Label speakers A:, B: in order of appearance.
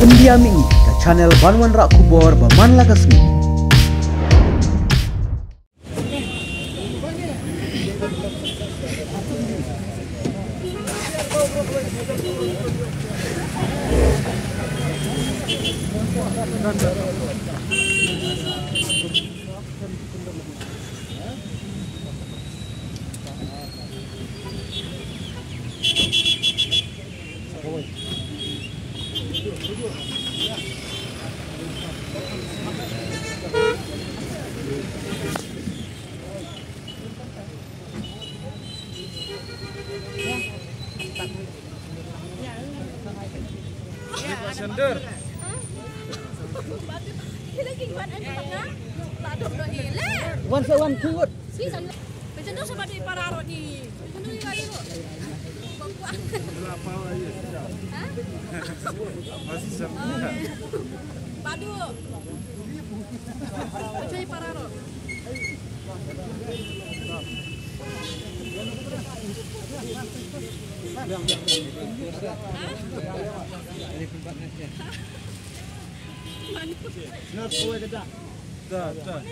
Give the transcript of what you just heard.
A: India Mini ke channel Banwan Rak Kubor Baman Lagasmi.
B: Sender.
A: One for one, two.
C: Macam tu sebab dia pararot ni. Macam tu dia lagi tu.
B: Berapa lagi? Masih sama.
C: Padu. Macam ni pararot.
B: Not boy ke tak? Tak, tak.